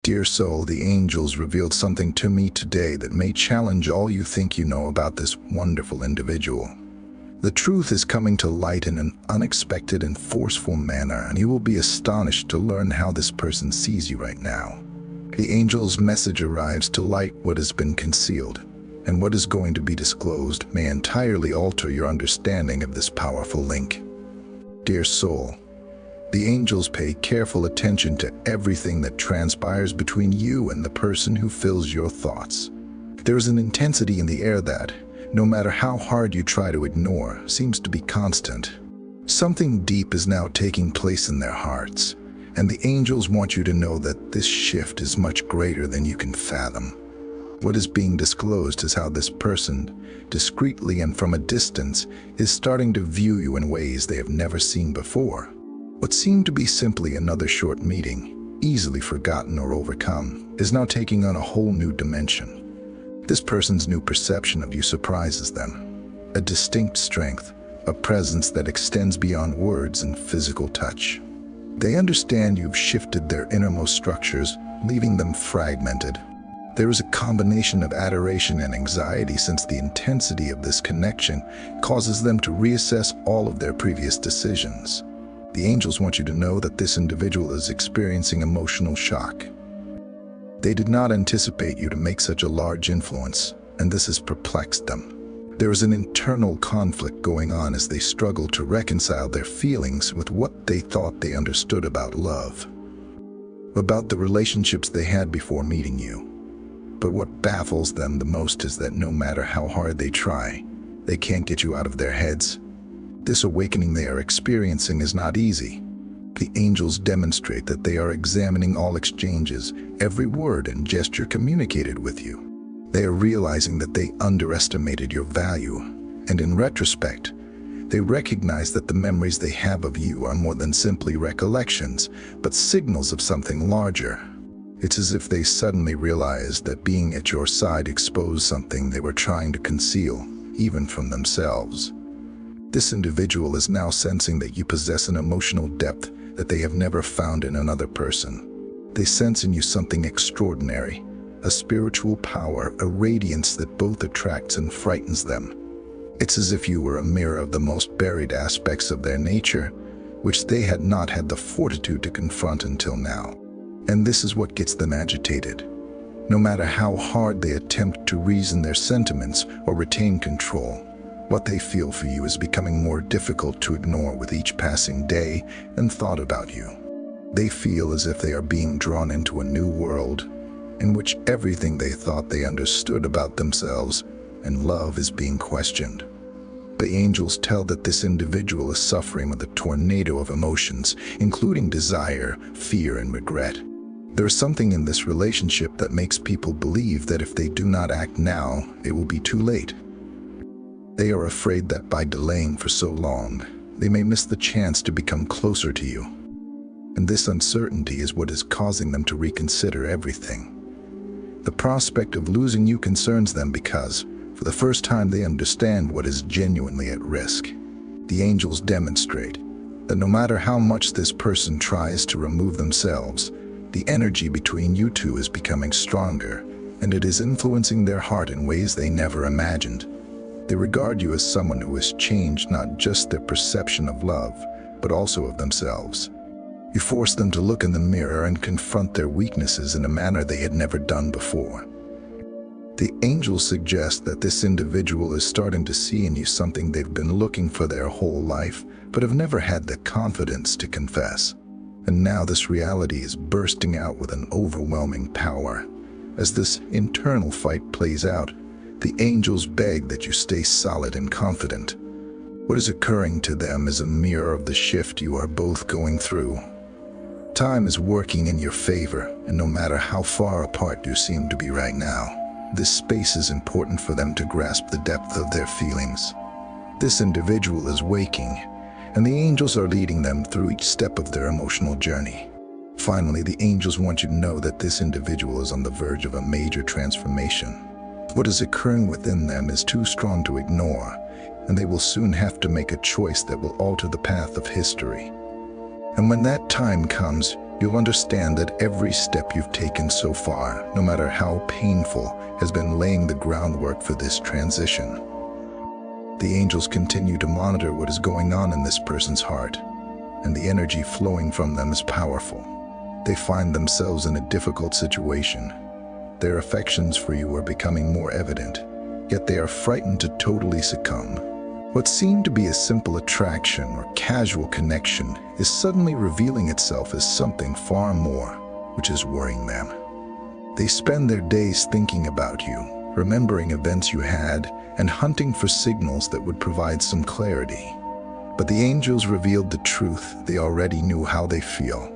Dear soul, the angels revealed something to me today that may challenge all you think you know about this wonderful individual. The truth is coming to light in an unexpected and forceful manner, and you will be astonished to learn how this person sees you right now. The angel's message arrives to light what has been concealed, and what is going to be disclosed may entirely alter your understanding of this powerful link. Dear soul, the angels pay careful attention to everything that transpires between you and the person who fills your thoughts. There is an intensity in the air that, no matter how hard you try to ignore, seems to be constant. Something deep is now taking place in their hearts, and the angels want you to know that this shift is much greater than you can fathom. What is being disclosed is how this person, discreetly and from a distance, is starting to view you in ways they have never seen before. What seemed to be simply another short meeting, easily forgotten or overcome, is now taking on a whole new dimension. This person's new perception of you surprises them. A distinct strength, a presence that extends beyond words and physical touch. They understand you've shifted their innermost structures, leaving them fragmented. There is a combination of adoration and anxiety, since the intensity of this connection causes them to reassess all of their previous decisions. The angels want you to know that this individual is experiencing emotional shock. They did not anticipate you to make such a large influence, and this has perplexed them. There is an internal conflict going on as they struggle to reconcile their feelings with what they thought they understood about love, about the relationships they had before meeting you. But what baffles them the most is that no matter how hard they try, they can't get you out of their heads. This awakening they are experiencing is not easy. The angels demonstrate that they are examining all exchanges, every word and gesture communicated with you. They are realizing that they underestimated your value, and in retrospect, they recognize that the memories they have of you are more than simply recollections, but signals of something larger. It's as if they suddenly realized that being at your side exposed something they were trying to conceal, even from themselves. This individual is now sensing that you possess an emotional depth that they have never found in another person. They sense in you something extraordinary, a spiritual power, a radiance that both attracts and frightens them. It's as if you were a mirror of the most buried aspects of their nature, which they had not had the fortitude to confront until now. And this is what gets them agitated. No matter how hard they attempt to reason their sentiments or retain control, what they feel for you is becoming more difficult to ignore with each passing day and thought about you. They feel as if they are being drawn into a new world in which everything they thought they understood about themselves and love is being questioned. The angels tell that this individual is suffering with a tornado of emotions, including desire, fear, and regret. There is something in this relationship that makes people believe that if they do not act now, it will be too late. They are afraid that by delaying for so long, they may miss the chance to become closer to you. And this uncertainty is what is causing them to reconsider everything. The prospect of losing you concerns them because, for the first time, they understand what is genuinely at risk. The angels demonstrate that no matter how much this person tries to remove themselves, the energy between you two is becoming stronger, and it is influencing their heart in ways they never imagined. They regard you as someone who has changed not just their perception of love, but also of themselves. You force them to look in the mirror and confront their weaknesses in a manner they had never done before. The angels suggest that this individual is starting to see in you something they've been looking for their whole life, but have never had the confidence to confess. And now this reality is bursting out with an overwhelming power. As this internal fight plays out, the angels beg that you stay solid and confident. What is occurring to them is a mirror of the shift you are both going through. Time is working in your favor, and no matter how far apart you seem to be right now, this space is important for them to grasp the depth of their feelings. This individual is waking, and the angels are leading them through each step of their emotional journey. Finally, the angels want you to know that this individual is on the verge of a major transformation. What is occurring within them is too strong to ignore, and they will soon have to make a choice that will alter the path of history. And when that time comes, You'll understand that every step you've taken so far, no matter how painful, has been laying the groundwork for this transition. The angels continue to monitor what is going on in this person's heart, and the energy flowing from them is powerful. They find themselves in a difficult situation. Their affections for you are becoming more evident, yet they are frightened to totally succumb. What seemed to be a simple attraction or casual connection is suddenly revealing itself as something far more, which is worrying them. They spend their days thinking about you, remembering events you had, and hunting for signals that would provide some clarity. But the angels revealed the truth. They already knew how they feel.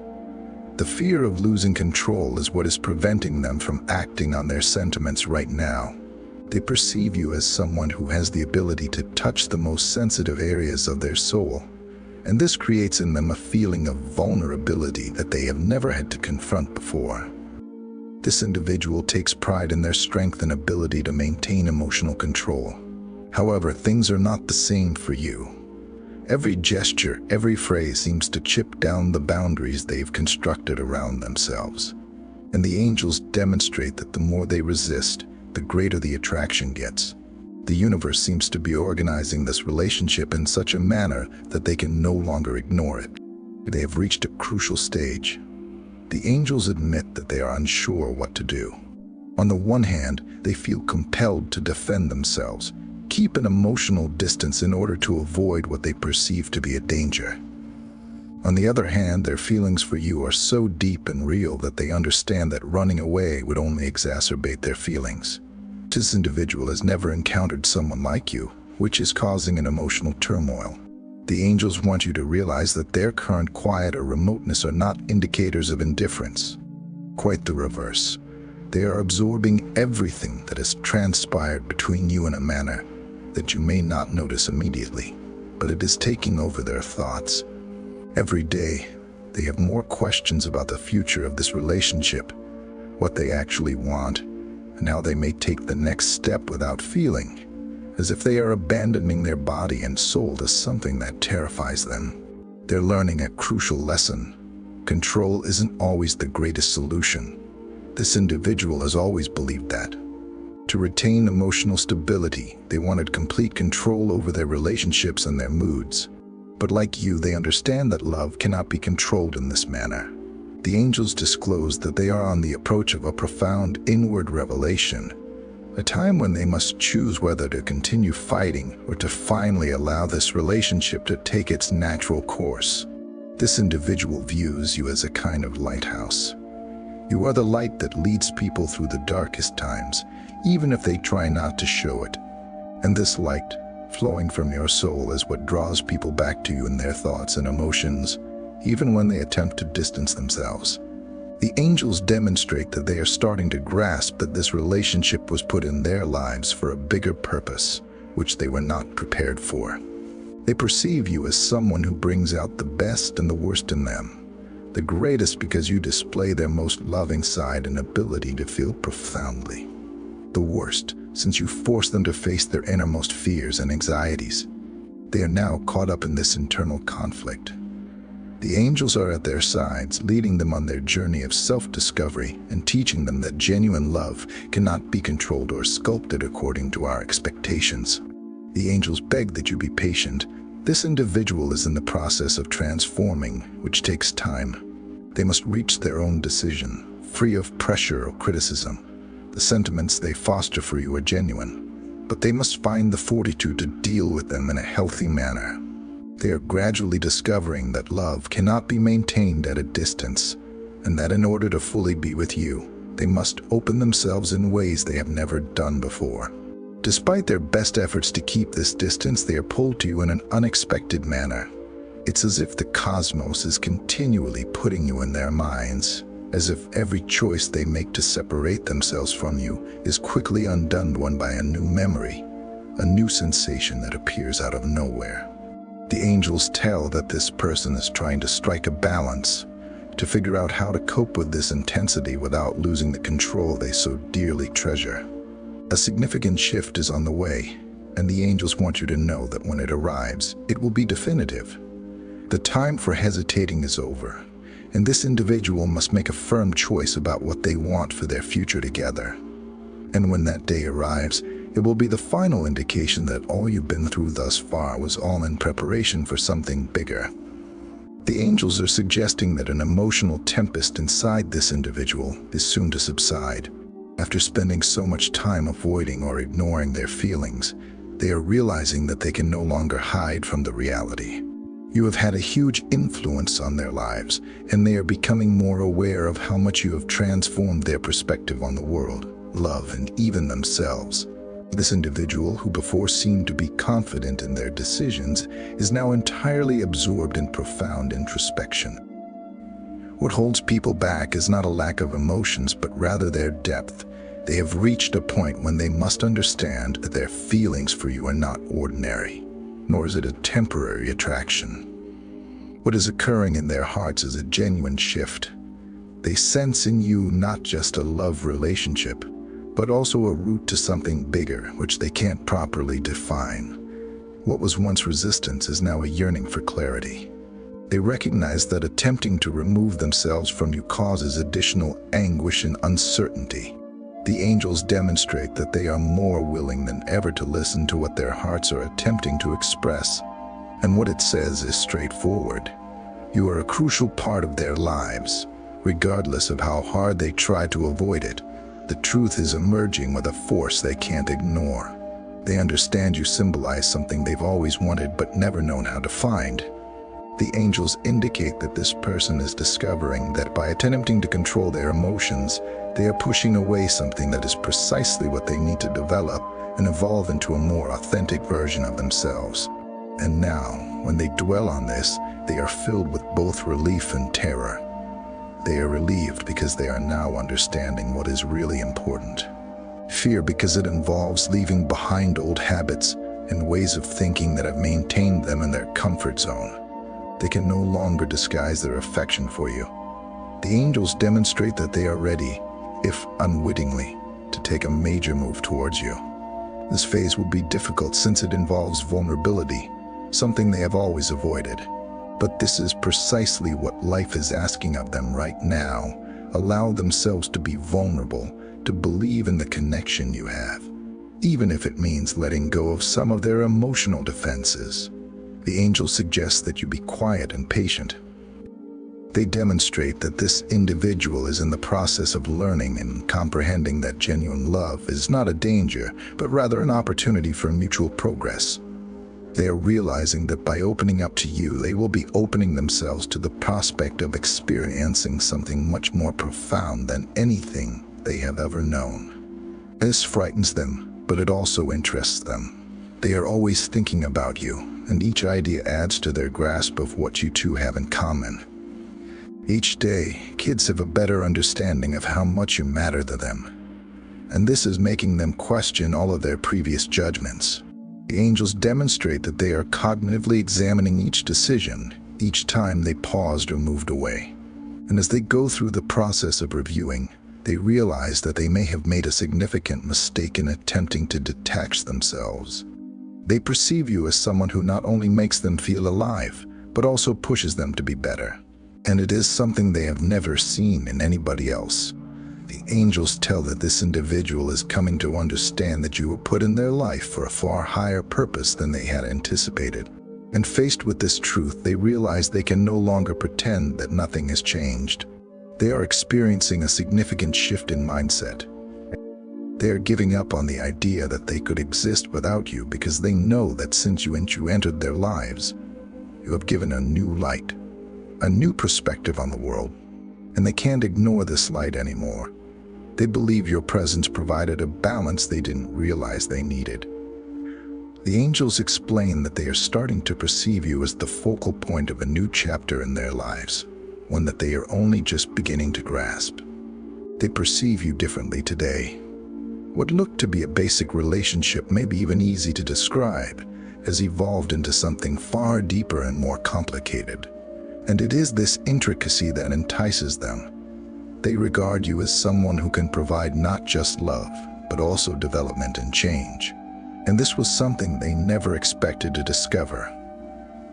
The fear of losing control is what is preventing them from acting on their sentiments right now. They perceive you as someone who has the ability to touch the most sensitive areas of their soul, and this creates in them a feeling of vulnerability that they have never had to confront before. This individual takes pride in their strength and ability to maintain emotional control. However, things are not the same for you. Every gesture, every phrase seems to chip down the boundaries they've constructed around themselves. And the angels demonstrate that the more they resist, the greater the attraction gets. The universe seems to be organizing this relationship in such a manner that they can no longer ignore it. They have reached a crucial stage. The angels admit that they are unsure what to do. On the one hand, they feel compelled to defend themselves, keep an emotional distance in order to avoid what they perceive to be a danger. On the other hand, their feelings for you are so deep and real that they understand that running away would only exacerbate their feelings. This individual has never encountered someone like you, which is causing an emotional turmoil. The angels want you to realize that their current quiet or remoteness are not indicators of indifference. Quite the reverse. They are absorbing everything that has transpired between you in a manner that you may not notice immediately, but it is taking over their thoughts. Every day, they have more questions about the future of this relationship, what they actually want, and how they may take the next step without feeling as if they are abandoning their body and soul to something that terrifies them. They're learning a crucial lesson. Control isn't always the greatest solution. This individual has always believed that. To retain emotional stability, they wanted complete control over their relationships and their moods. But like you, they understand that love cannot be controlled in this manner. The angels disclose that they are on the approach of a profound inward revelation, a time when they must choose whether to continue fighting or to finally allow this relationship to take its natural course. This individual views you as a kind of lighthouse. You are the light that leads people through the darkest times, even if they try not to show it. And this light, flowing from your soul, is what draws people back to you in their thoughts and emotions, even when they attempt to distance themselves. The angels demonstrate that they are starting to grasp that this relationship was put in their lives for a bigger purpose, which they were not prepared for. They perceive you as someone who brings out the best and the worst in them, the greatest because you display their most loving side and ability to feel profoundly. The worst, since you force them to face their innermost fears and anxieties. They are now caught up in this internal conflict. The angels are at their sides, leading them on their journey of self-discovery and teaching them that genuine love cannot be controlled or sculpted according to our expectations. The angels beg that you be patient. This individual is in the process of transforming, which takes time. They must reach their own decision, free of pressure or criticism. The sentiments they foster for you are genuine, but they must find the fortitude to deal with them in a healthy manner. They are gradually discovering that love cannot be maintained at a distance, and that in order to fully be with you, they must open themselves in ways they have never done before. Despite their best efforts to keep this distance, they are pulled to you in an unexpected manner. It's as if the cosmos is continually putting you in their minds, as if every choice they make to separate themselves from you is quickly undone by a new memory, a new sensation that appears out of nowhere. The angels tell that this person is trying to strike a balance, to figure out how to cope with this intensity without losing the control they so dearly treasure. A significant shift is on the way, and the angels want you to know that when it arrives, it will be definitive. The time for hesitating is over, and this individual must make a firm choice about what they want for their future together. And when that day arrives, it will be the final indication that all you've been through thus far was all in preparation for something bigger. The angels are suggesting that an emotional tempest inside this individual is soon to subside. After spending so much time avoiding or ignoring their feelings, they are realizing that they can no longer hide from the reality. You have had a huge influence on their lives, and they are becoming more aware of how much you have transformed their perspective on the world, love, and even themselves. This individual, who before seemed to be confident in their decisions, is now entirely absorbed in profound introspection. What holds people back is not a lack of emotions, but rather their depth. They have reached a point when they must understand that their feelings for you are not ordinary, nor is it a temporary attraction. What is occurring in their hearts is a genuine shift. They sense in you not just a love relationship, but also a route to something bigger, which they can't properly define. What was once resistance is now a yearning for clarity. They recognize that attempting to remove themselves from you causes additional anguish and uncertainty. The angels demonstrate that they are more willing than ever to listen to what their hearts are attempting to express. And what it says is straightforward. You are a crucial part of their lives, regardless of how hard they try to avoid it. The truth is emerging with a force they can't ignore. They understand you symbolize something they've always wanted but never known how to find. The angels indicate that this person is discovering that by attempting to control their emotions, they are pushing away something that is precisely what they need to develop and evolve into a more authentic version of themselves. And now, when they dwell on this, they are filled with both relief and terror. They are relieved because they are now understanding what is really important. Fear because it involves leaving behind old habits and ways of thinking that have maintained them in their comfort zone. They can no longer disguise their affection for you. The angels demonstrate that they are ready, if unwittingly, to take a major move towards you. This phase will be difficult since it involves vulnerability, something they have always avoided. But this is precisely what life is asking of them right now. Allow themselves to be vulnerable, to believe in the connection you have, even if it means letting go of some of their emotional defenses. The angel suggests that you be quiet and patient. They demonstrate that this individual is in the process of learning and comprehending that genuine love is not a danger, but rather an opportunity for mutual progress. They are realizing that by opening up to you, they will be opening themselves to the prospect of experiencing something much more profound than anything they have ever known. This frightens them, but it also interests them. They are always thinking about you, and each idea adds to their grasp of what you two have in common. Each day, kids have a better understanding of how much you matter to them, and this is making them question all of their previous judgments. The angels demonstrate that they are cognitively examining each decision, each time they paused or moved away. And as they go through the process of reviewing, they realize that they may have made a significant mistake in attempting to detach themselves. They perceive you as someone who not only makes them feel alive, but also pushes them to be better. And it is something they have never seen in anybody else. The angels tell that this individual is coming to understand that you were put in their life for a far higher purpose than they had anticipated. And faced with this truth, they realize they can no longer pretend that nothing has changed. They are experiencing a significant shift in mindset. They are giving up on the idea that they could exist without you because they know that since you entered their lives, you have given a new light, a new perspective on the world, and they can't ignore this light anymore. They believe your presence provided a balance they didn't realize they needed. The angels explain that they are starting to perceive you as the focal point of a new chapter in their lives, one that they are only just beginning to grasp. They perceive you differently today. What looked to be a basic relationship, maybe even easy to describe, has evolved into something far deeper and more complicated. And it is this intricacy that entices them. They regard you as someone who can provide not just love, but also development and change. And this was something they never expected to discover.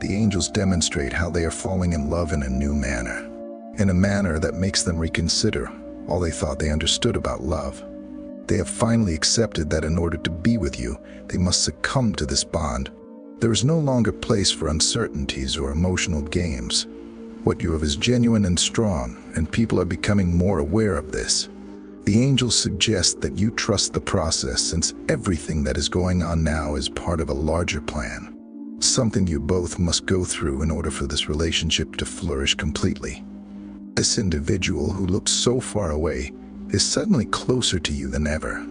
The angels demonstrate how they are falling in love in a new manner. in a manner that makes them reconsider all they thought they understood about love. They have finally accepted that in order to be with you, they must succumb to this bond. There is no longer place for uncertainties or emotional games. What you have is genuine and strong, and people are becoming more aware of this. The angels suggest that you trust the process, since everything that is going on now is part of a larger plan. Something you both must go through in order for this relationship to flourish completely. This individual who looked so far away is suddenly closer to you than ever.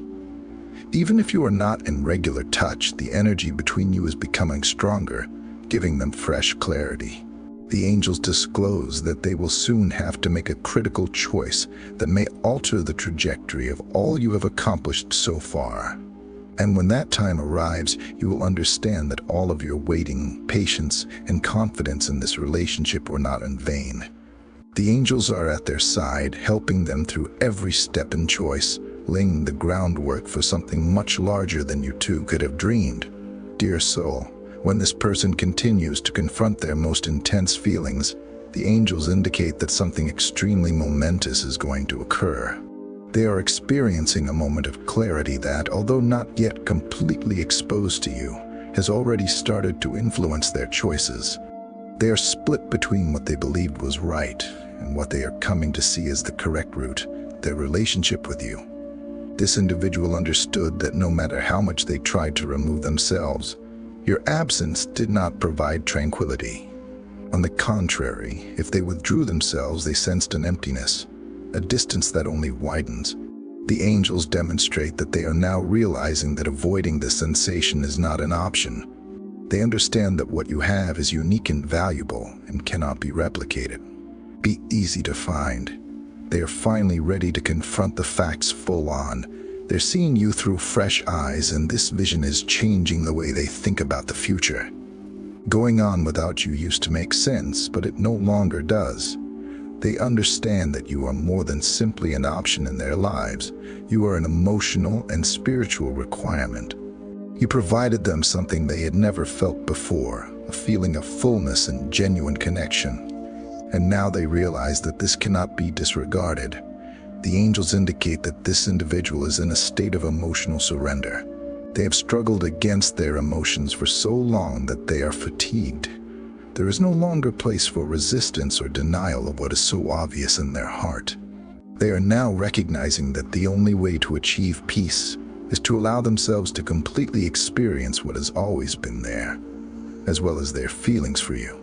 Even if you are not in regular touch, the energy between you is becoming stronger, giving them fresh clarity. The angels disclose that they will soon have to make a critical choice that may alter the trajectory of all you have accomplished so far. And when that time arrives, you will understand that all of your waiting, patience, and confidence in this relationship were not in vain. The angels are at their side, helping them through every step and choice, laying the groundwork for something much larger than you two could have dreamed. Dear soul, when this person continues to confront their most intense feelings, the angels indicate that something extremely momentous is going to occur. They are experiencing a moment of clarity that, although not yet completely exposed to you, has already started to influence their choices. They are split between what they believed was right and what they are coming to see as the correct route, their relationship with you. This individual understood that no matter how much they tried to remove themselves, your absence did not provide tranquility. On the contrary, if they withdrew themselves, they sensed an emptiness, a distance that only widens. The angels demonstrate that they are now realizing that avoiding this sensation is not an option. They understand that what you have is unique and valuable and cannot be replicated. Be easy to find. They are finally ready to confront the facts full on. They're seeing you through fresh eyes, and this vision is changing the way they think about the future. Going on without you used to make sense, but it no longer does. They understand that you are more than simply an option in their lives. You are an emotional and spiritual requirement. You provided them something they had never felt before, a feeling of fullness and genuine connection. And now they realize that this cannot be disregarded. The angels indicate that this individual is in a state of emotional surrender. They have struggled against their emotions for so long that they are fatigued. There is no longer place for resistance or denial of what is so obvious in their heart. They are now recognizing that the only way to achieve peace is to allow themselves to completely experience what has always been there, as well as their feelings for you.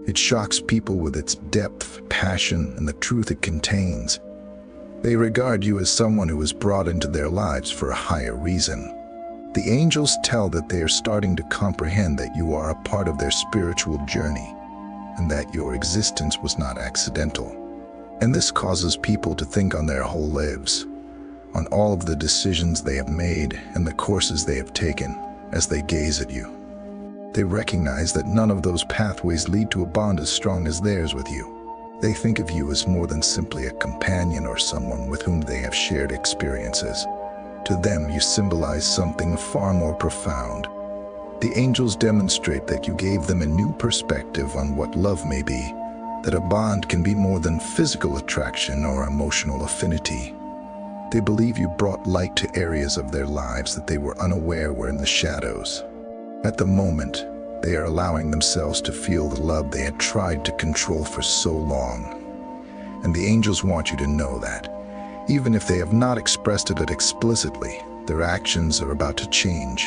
It shocks people with its depth, passion, and the truth it contains. They regard you as someone who was brought into their lives for a higher reason. The angels tell that they are starting to comprehend that you are a part of their spiritual journey, and that your existence was not accidental. And this causes people to think on their whole lives, on all of the decisions they have made and the courses they have taken as they gaze at you. They recognize that none of those pathways lead to a bond as strong as theirs with you. They think of you as more than simply a companion or someone with whom they have shared experiences. To them, you symbolize something far more profound. The angels demonstrate that you gave them a new perspective on what love may be, that a bond can be more than physical attraction or emotional affinity. They believe you brought light to areas of their lives that they were unaware were in the shadows. At the moment, they are allowing themselves to feel the love they had tried to control for so long. And the angels want you to know that, even if they have not expressed it explicitly, their actions are about to change.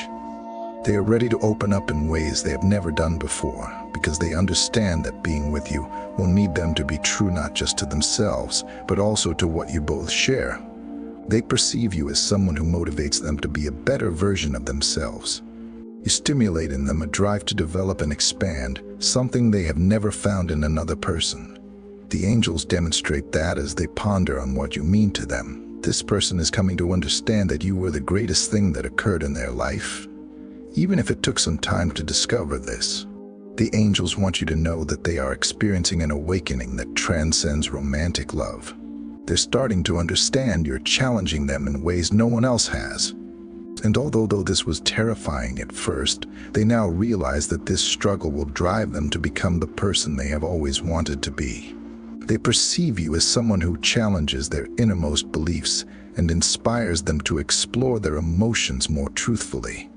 They are ready to open up in ways they have never done before, because they understand that being with you will need them to be true not just to themselves, but also to what you both share. They perceive you as someone who motivates them to be a better version of themselves. You stimulate in them a drive to develop and expand, something they have never found in another person. The angels demonstrate that as they ponder on what you mean to them. This person is coming to understand that you were the greatest thing that occurred in their life, even if it took some time to discover this. The angels want you to know that they are experiencing an awakening that transcends romantic love. They're starting to understand you're challenging them in ways no one else has. And although this was terrifying at first, they now realize that this struggle will drive them to become the person they have always wanted to be. They perceive you as someone who challenges their innermost beliefs and inspires them to explore their emotions more truthfully.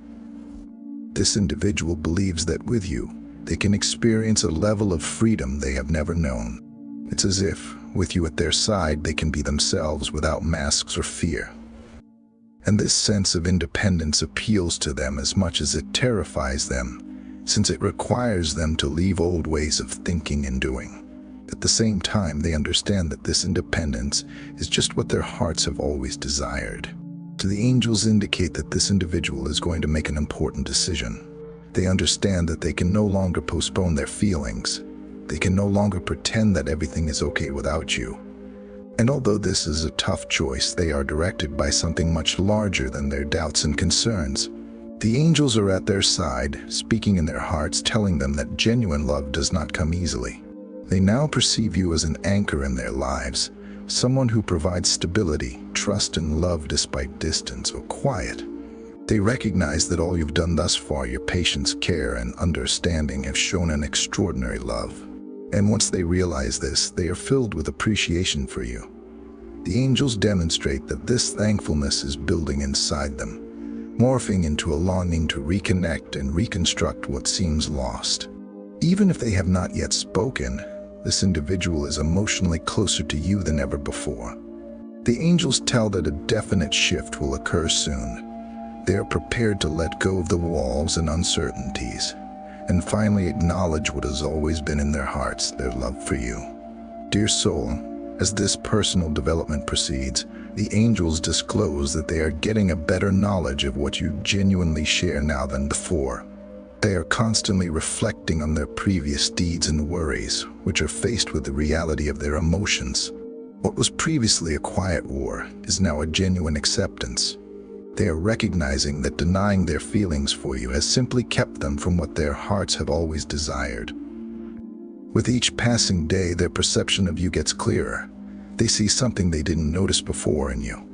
This individual believes that with you, they can experience a level of freedom they have never known. It's as if, with you at their side, they can be themselves without masks or fear. And this sense of independence appeals to them as much as it terrifies them, since it requires them to leave old ways of thinking and doing. At the same time, they understand that this independence is just what their hearts have always desired. So the angels indicate that this individual is going to make an important decision. They understand that they can no longer postpone their feelings. They can no longer pretend that everything is okay without you. And although this is a tough choice, they are directed by something much larger than their doubts and concerns. The angels are at their side, speaking in their hearts, telling them that genuine love does not come easily. They now perceive you as an anchor in their lives, someone who provides stability, trust, and love despite distance or quiet. They recognize that all you've done thus far, your patience, care, and understanding, have shown an extraordinary love. And once they realize this, they are filled with appreciation for you. The angels demonstrate that this thankfulness is building inside them, morphing into a longing to reconnect and reconstruct what seems lost. Even if they have not yet spoken, this individual is emotionally closer to you than ever before. The angels tell that a definite shift will occur soon. They are prepared to let go of the walls and uncertainties, and finally acknowledge what has always been in their hearts, their love for you. Dear soul, as this personal development proceeds, the angels disclose that they are getting a better knowledge of what you genuinely share now than before. They are constantly reflecting on their previous deeds and worries, which are faced with the reality of their emotions. What was previously a quiet war is now a genuine acceptance. They are recognizing that denying their feelings for you has simply kept them from what their hearts have always desired. With each passing day, their perception of you gets clearer. They see something they didn't notice before in you.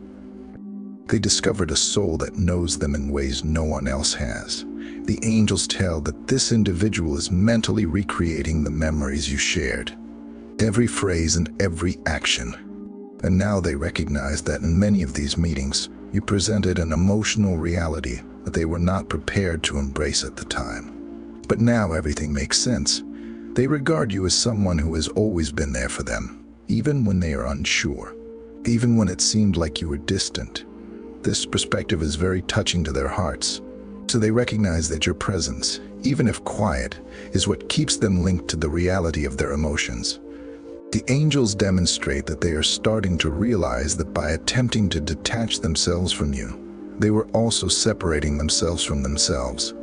They discovered a soul that knows them in ways no one else has. The angels tell that this individual is mentally recreating the memories you shared, every phrase and every action. And now they recognize that in many of these meetings, you presented an emotional reality that they were not prepared to embrace at the time. But now everything makes sense. They regard you as someone who has always been there for them, even when they are unsure, even when it seemed like you were distant. This perspective is very touching to their hearts. So they recognize that your presence, even if quiet, is what keeps them linked to the reality of their emotions. The angels demonstrate that they are starting to realize that by attempting to detach themselves from you, they were also separating themselves from themselves.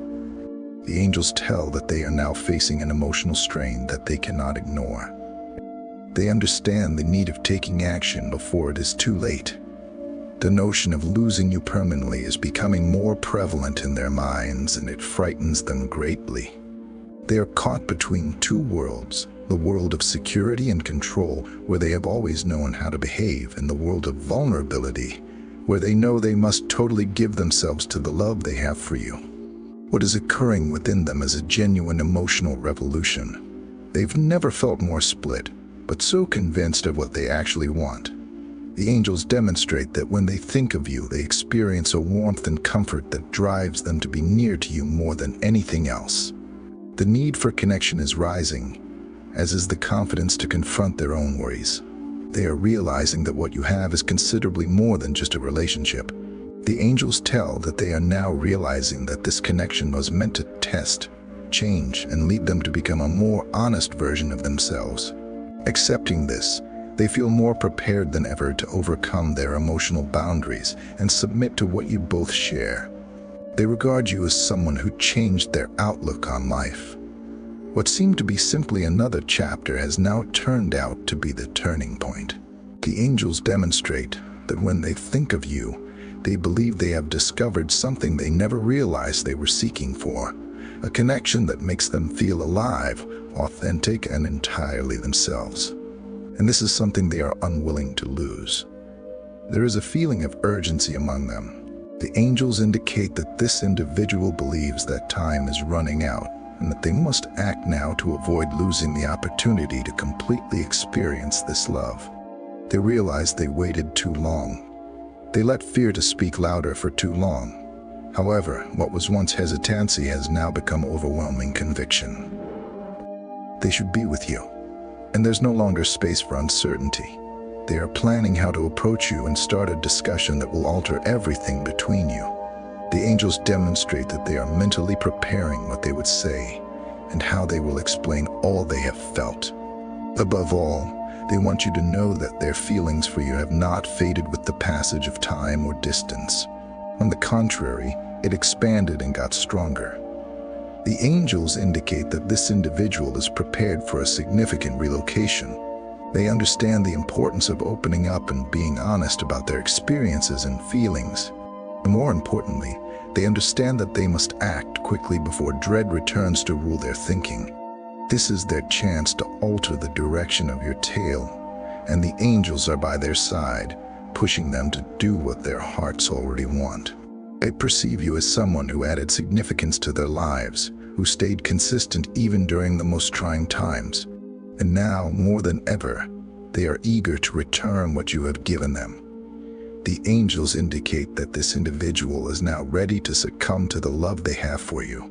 The angels tell that they are now facing an emotional strain that they cannot ignore. They understand the need of taking action before it is too late. The notion of losing you permanently is becoming more prevalent in their minds, and it frightens them greatly. They are caught between two worlds, the world of security and control, where they have always known how to behave, and the world of vulnerability, where they know they must totally give themselves to the love they have for you. What is occurring within them is a genuine emotional revolution. They've never felt more split, but so convinced of what they actually want. The angels demonstrate that when they think of you, they experience a warmth and comfort that drives them to be near to you more than anything else. The need for connection is rising, as is the confidence to confront their own worries. They are realizing that what you have is considerably more than just a relationship. The angels tell that they are now realizing that this connection was meant to test, change, and lead them to become a more honest version of themselves. Accepting this, they feel more prepared than ever to overcome their emotional boundaries and submit to what you both share. They regard you as someone who changed their outlook on life. What seemed to be simply another chapter has now turned out to be the turning point. The angels demonstrate that when they think of you, they believe they have discovered something they never realized they were seeking for, a connection that makes them feel alive, authentic, and entirely themselves. And this is something they are unwilling to lose. There is a feeling of urgency among them. The angels indicate that this individual believes that time is running out, and that they must act now to avoid losing the opportunity to completely experience this love. They realize they waited too long. They let fear to speak louder for too long. However, what was once hesitancy has now become overwhelming conviction. They should be with you, and there's no longer space for uncertainty. They are planning how to approach you and start a discussion that will alter everything between you. The angels demonstrate that they are mentally preparing what they would say and how they will explain all they have felt. Above all, they want you to know that their feelings for you have not faded with the passage of time or distance. On the contrary, it expanded and got stronger. The angels indicate that this individual is prepared for a significant relocation. They understand the importance of opening up and being honest about their experiences and feelings. And more importantly, they understand that they must act quickly before dread returns to rule their thinking. This is their chance to alter the direction of your tale, and the angels are by their side, pushing them to do what their hearts already want. They perceive you as someone who added significance to their lives, who stayed consistent even during the most trying times. And now, more than ever, they are eager to return what you have given them. The angels indicate that this individual is now ready to succumb to the love they have for you.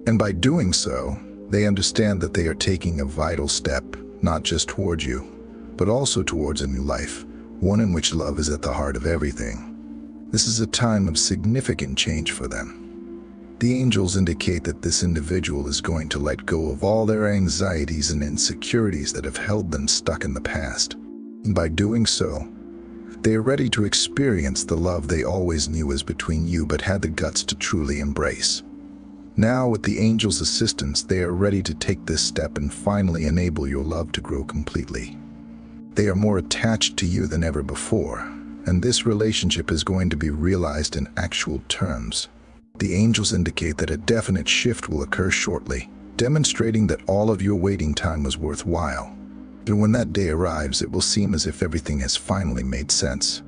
And by doing so, they understand that they are taking a vital step, not just towards you, but also towards a new life, one in which love is at the heart of everything. This is a time of significant change for them. The angels indicate that this individual is going to let go of all their anxieties and insecurities that have held them stuck in the past. And by doing so, they are ready to experience the love they always knew was between you but had the guts to truly embrace. Now, with the angels' assistance, they are ready to take this step and finally enable your love to grow completely. They are more attached to you than ever before, and this relationship is going to be realized in actual terms. The angels indicate that a definite shift will occur shortly, demonstrating that all of your waiting time was worthwhile. And when that day arrives, it will seem as if everything has finally made sense.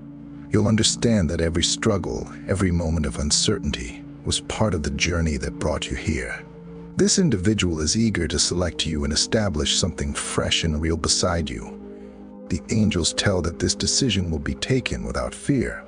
You'll understand that every struggle, every moment of uncertainty, was part of the journey that brought you here. This individual is eager to select you and establish something fresh and real beside you. The angels tell that this decision will be taken without fear,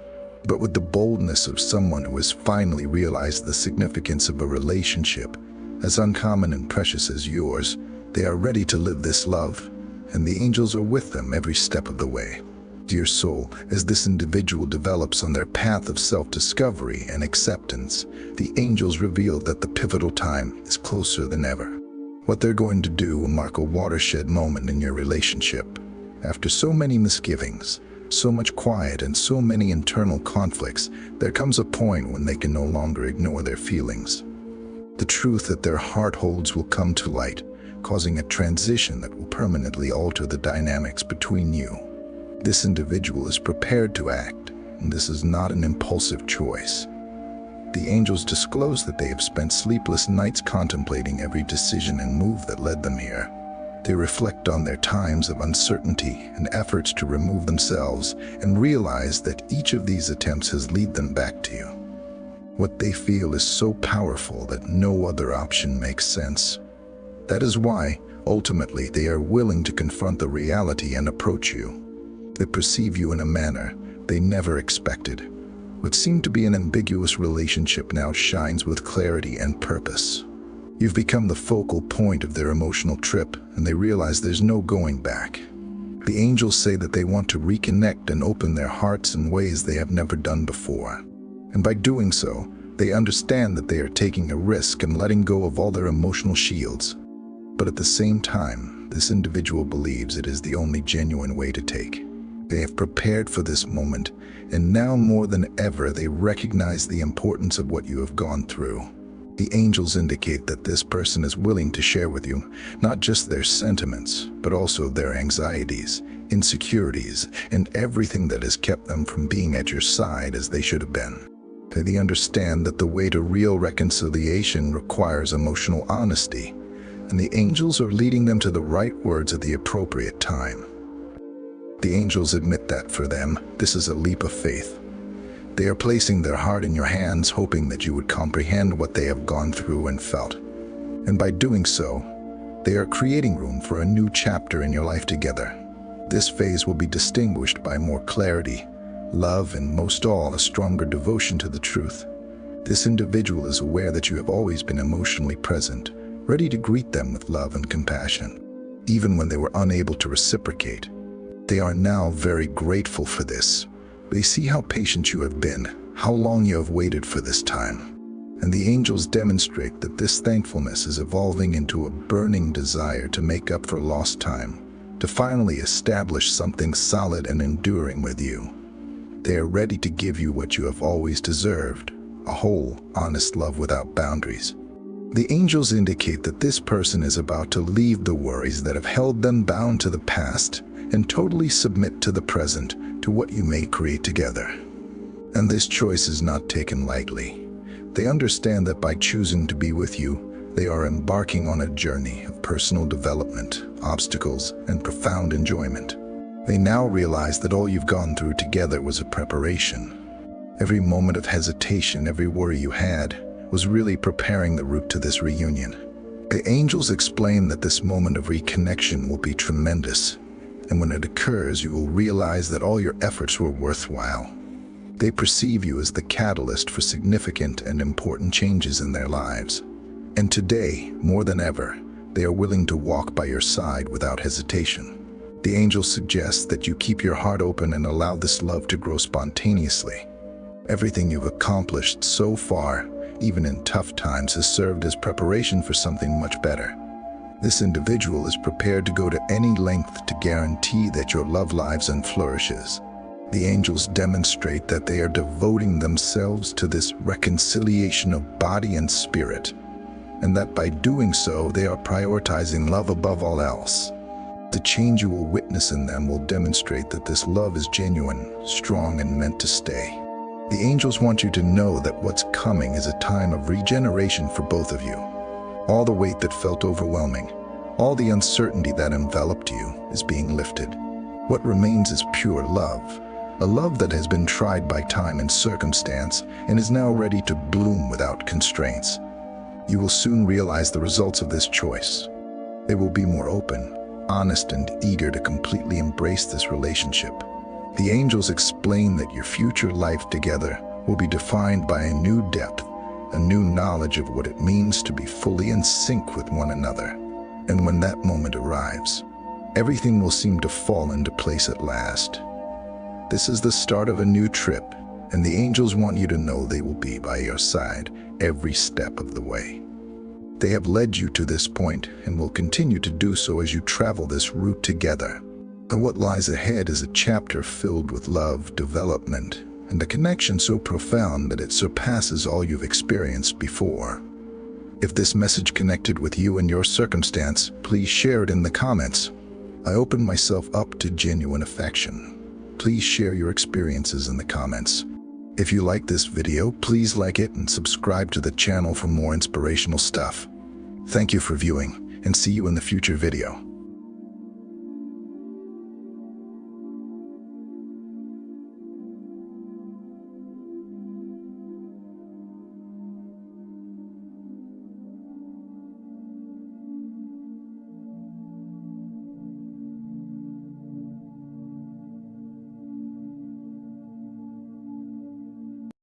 but with the boldness of someone who has finally realized the significance of a relationship as uncommon and precious as yours. They are ready to live this love, and the angels are with them every step of the way. Dear soul, as this individual develops on their path of self-discovery and acceptance, the angels reveal that the pivotal time is closer than ever. What they're going to do will mark a watershed moment in your relationship. After so many misgivings, so much quiet, and so many internal conflicts, there comes a point when they can no longer ignore their feelings. The truth that their heart holds will come to light, causing a transition that will permanently alter the dynamics between you. This individual is prepared to act, and this is not an impulsive choice. The angels disclose that they have spent sleepless nights contemplating every decision and move that led them here. They reflect on their times of uncertainty and efforts to remove themselves and realize that each of these attempts has led them back to you. What they feel is so powerful that no other option makes sense. That is why, ultimately, they are willing to confront the reality and approach you. They perceive you in a manner they never expected. What seemed to be an ambiguous relationship now shines with clarity and purpose. You've become the focal point of their emotional trip, and they realize there's no going back. The angels say that they want to reconnect and open their hearts in ways they have never done before. And by doing so, they understand that they are taking a risk and letting go of all their emotional shields. But at the same time, this individual believes it is the only genuine way to take. They have prepared for this moment, and now more than ever they recognize the importance of what you have gone through. The angels indicate that this person is willing to share with you not just their sentiments, but also their anxieties, insecurities, and everything that has kept them from being at your side as they should have been. They understand that the way to real reconciliation requires emotional honesty, and the angels are leading them to the right words at the appropriate time. The angels admit that for them, this is a leap of faith. They are placing their heart in your hands, hoping that you would comprehend what they have gone through and felt. And by doing so, they are creating room for a new chapter in your life together. This phase will be distinguished by more clarity, love, and most all, a stronger devotion to the truth. This individual is aware that you have always been emotionally present, ready to greet them with love and compassion, even when they were unable to reciprocate. They are now very grateful for this. They see how patient you have been, how long you have waited for this time. And the angels demonstrate that this thankfulness is evolving into a burning desire to make up for lost time, to finally establish something solid and enduring with you. They are ready to give you what you have always deserved, a whole, honest love without boundaries. The angels indicate that this person is about to leave the worries that have held them bound to the past and totally submit to the present, to what you may create together. And this choice is not taken lightly. They understand that by choosing to be with you, they are embarking on a journey of personal development, obstacles, and profound enjoyment. They now realize that all you've gone through together was a preparation. Every moment of hesitation, every worry you had, was really preparing the route to this reunion. The angels explain that this moment of reconnection will be tremendous, and when it occurs, you will realize that all your efforts were worthwhile. They perceive you as the catalyst for significant and important changes in their lives. And today, more than ever, they are willing to walk by your side without hesitation. The angels suggest that you keep your heart open and allow this love to grow spontaneously. Everything you've accomplished so far, even in tough times, has served as preparation for something much better. This individual is prepared to go to any length to guarantee that your love lives and flourishes. The angels demonstrate that they are devoting themselves to this reconciliation of body and spirit, and that by doing so, they are prioritizing love above all else. The change you will witness in them will demonstrate that this love is genuine, strong, and meant to stay. The angels want you to know that what's coming is a time of regeneration for both of you. All the weight that felt overwhelming, all the uncertainty that enveloped you is being lifted. What remains is pure love, a love that has been tried by time and circumstance and is now ready to bloom without constraints. You will soon realize the results of this choice. They will be more open, honest, and eager to completely embrace this relationship. The angels explain that your future life together will be defined by a new depth, a new knowledge of what it means to be fully in sync with one another. And when that moment arrives, everything will seem to fall into place at last. This is the start of a new trip, and the angels want you to know they will be by your side every step of the way. They have led you to this point and will continue to do so as you travel this route together. And what lies ahead is a chapter filled with love, development, and a connection so profound that it surpasses all you've experienced before. If this message connected with you and your circumstance, please share it in the comments. I open myself up to genuine affection. Please share your experiences in the comments. If you like this video, please like it and subscribe to the channel for more inspirational stuff. Thank you for viewing, and see you in the future video.